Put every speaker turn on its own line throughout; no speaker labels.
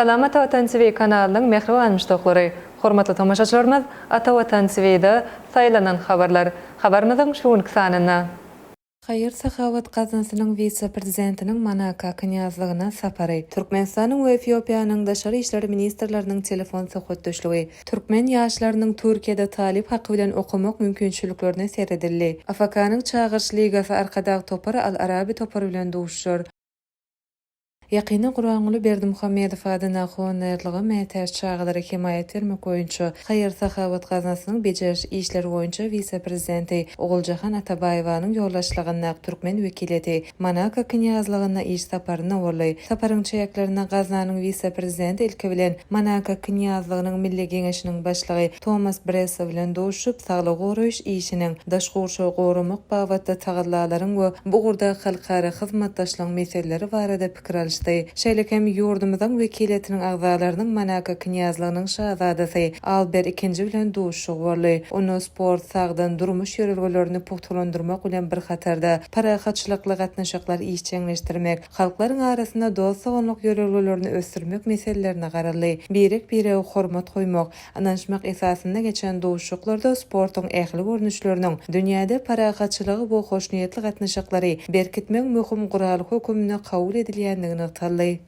Salamat Vatan TV kanalının mehriban müştaqlary. Hormatly tamaşaçylarymyz, Ata Vatan TV'de saýlanan habarlar. Habarymyzyň şuň sanyna. Hayır Sahavat Gaznasynyň vice-prezidentiniň Manaka knyazlygyna sapary. Türkmenistanyň we Etiopiýanyň daşary işleri ministrleriniň telefon söhbetdeşligi. Türkmen ýaşlarynyň Türkiýede talip haqqy bilen okumak mümkinçiliklerini seredildi. AFK-nyň çağırış ligasy arkadagy topary Al-Arabi topary bilen duşur. Yakyny Guraňly Berdimuhammedow adyna honerligi meter çağılary himayet bermek boýunça Hayır Sahavat Gaznasynyň beceriş işleri boýunça vice-prezidenti Oguljahan Atabaýewanyň ýoldaşlygyna Türkmen wekileti Manaka knyazlygyna iş saparyna boldy. Saparyň çeýeklerine Gaznanyň vice-prezidenti ilki bilen Manaka knyazlygynyň milli geňeşiniň başlygy Thomas Bresow bilen duşup saglyk goraýyş işiniň daşgurşy goramak babatda taýdanlaryň we bu gurda halkara hyzmatdaşlyk meseleleri barada pikir alýandy. Şeýlekem ýurdumyzyň wekiletiniň agzalarynyň Manaka knyazlygynyň şahzadasy Albert II bilen duşugy boldy. Onu sport, sagdan, durmuş ýörelgelerini puhtalandyrmak bilen bir hatarda parahatçylykly gatnaşyklar işçiňleşdirmek, halklaryň arasynda dost saganlyk ýörelgelerini ösdürmek meselelerini garaldy. Bire hormat goýmak, ananşmak esasynda geçen duşuklarda sportyň ähli görnüşleriniň dünýäde parahatçylygy bu hoşniýetli gatnaşyklary berkitmek möhüm gural hökümine kabul edilýändigini talay.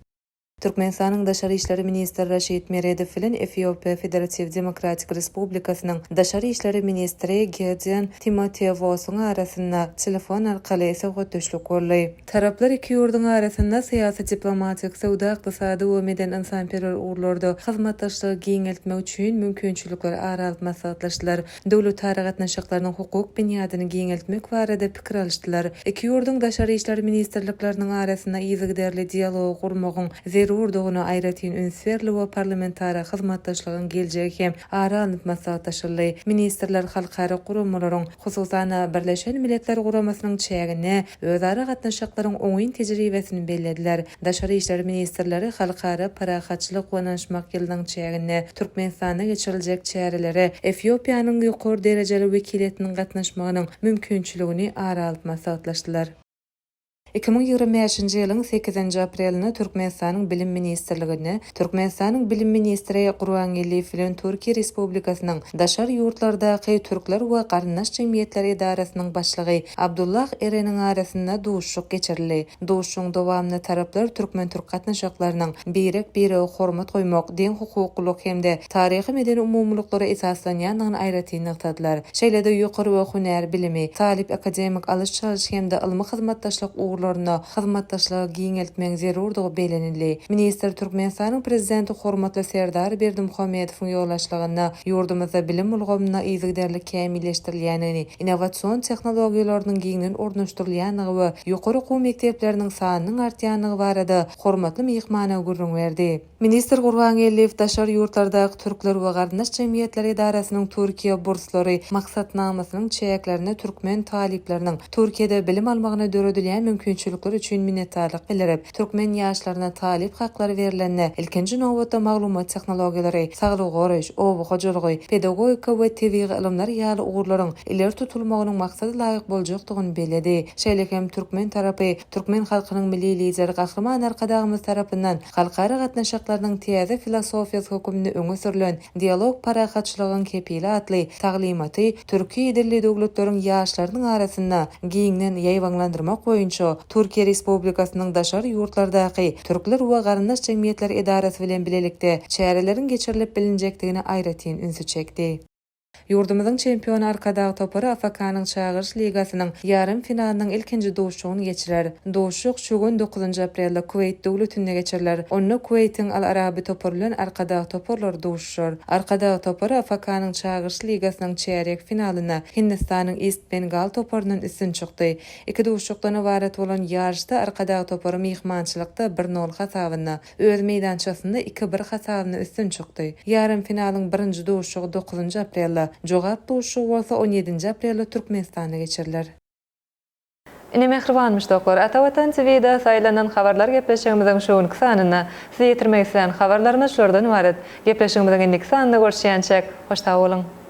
Türkmenistanyň daşary işleri ministri Raşid Meredow bilen Etiopiýa Federativ Demokratik Respublikasynyň daşary işleri ministri Gedeon Timoteewosyň arasynda telefon arkaly söhbetdeşlik boldy. Taraplar iki ýurduň arasynda syýasy, diplomatik, sowda, ykdysady we meden insanperwer urlarda hyzmatdaşlygy giňeltmek üçin mümkinçilikler aralyp maslahatlaşdylar. Döwlet tarapy gatnaşyklarynyň hukuk binýadyny giňeltmek barada pikir alýandylar. Iki ýurduň daşary işleri ministrlikleriniň arasynda ýygyderli dialog gurmagyň urdugyny aýratyn ünsberli we parlamentary hyzmatdaşlygyň geljegi hem aralyp maslahatlaşyldy. Ministrler halkara gurumlaryň, hususan Birleşen Milletler Guramasynyň çägine özara gatnaşyklaryň oňyn tejribesini bellediler. Daşary işleri ministrleri halkara parahatçylyk we ananşmak ýylynyň çägine Türkmenistana geçiriljek çäreleri Etiopiýanyň ýokary derejeli wekiletiniň gatnaşmagynyň mümkinçiligini aralyp maslahatlaşdylar. 2025-nji ýylyň 8-nji aprelinde Türkmenistanyň bilim ministrligine, Türkmenistanyň bilim ministri Gurbanguly bilen Türkiýe Respublikasynyň daşary ýurtlardaky türkler we garyndaş jemgyýetleri idarasynyň başlygy Abdullah Ereniň arasynda duşuk geçirildi. Duşuň dowamly taraplar türkmen-türk gatnaşyklarynyň bire hormat goýmak, den hukuklyk hemde taryhy medeni umumlyklary esaslanýandygyny aýratyn nyktadylar. Şeýlede ýokary we huner bilimi, talip akademik alış-çalyş hemde ilmi hyzmatdaşlyk hyzmatdaşlygy giňeltmek zerurdygy belenildi. Minister Türkmenistanyň prezidenti hormatly Serdar Berdimuhammedowyň ýoldaşlygyna ýurdumyzda bilim ulgamyna ýygyderlik kämilleşdirilýänini, innowasion tehnologiýalarynyň giňden ornaşdyrylýandygy we ýokary okuw mekdepleriniň sanynyň artýandygy barada hormatly mehmana gurrun berdi. Minister Gurbanguly daşary ýurtlardaky türkler we garyndaş jemgyýetleri idarasynyň Türkiýe burslary maksatnamasynyň çäklerini türkmen talipleriniň Türkiýede bilim almagyna döredilýän mümkinçilikler üçin minnetdarlyk bildirip, türkmen ýaşlaryna talip haqqlary berilende ilkinji nowatda maglumat tehnologiýalary, saglyk goraýyş, oby hojalygy, pedagogika we tebigy ilimler ýaly ugurlaryň ileri tutulmagynyň maksady laýyk boljakdygyny beledi. Şeýlekem türkmen tarapy, türkmen halkynyň milli lideri Gahryman arkadagymyz tarapyndan halkara gatnaşyklarynyň täze filosofiýasy hökümine öňe sürilen dialog parahatçylygyň kepili atly taglimaty Türkiýe dilli döwletleriň ýaşlarynyň arasynda giňden ýaýwanlandyrmak boýunça Türkiýe Respublikasynyň daşary ýurtlardaky türkler we garyndaş jemgyýetleri idarasy bilen bilelikde çäreleriň geçirilip bilinjekdigini aýratyn ünsü çekdi. Ýurdumyzyň çempionu arkadagy topary AFK-nyň çağırış ligasynyň ýarym finaliniň ilkinji duşugyny geçirer. Duşuk şu gün 9-njy aprelde Kuwait döwletinde geçiriler. Onu Kuwaitiň Al-Arabi topary bilen arkadagy toparlar duşur. Arkadagy topary AFK-nyň çağırış ligasynyň çeýrek finalyna Hindistanyň East Bengal toparynyň üstün çykdy. Iki duşukdan ibaret bolan ýarşda arkadagy topary mehmançylykda 1-0 hasabyna, öz meýdançasynda 2-1 hasabyna üstün çykdy. Ýarym finaliň birinji duşugy 9-njy aprelde, jogap duşugy bolsa 17-nji aprelde Türkmenistanda geçiriler. Ine mehriban müştaqlar, Ata Vatan TV'de saýlanan habarlar gepleşigimiziň şuň sanyna sizi ýetirmek isleýän habarlarymyz şurdan ibaret. Gepleşigimiziň indiki sanyna görüşýänçek, hoşta bolun.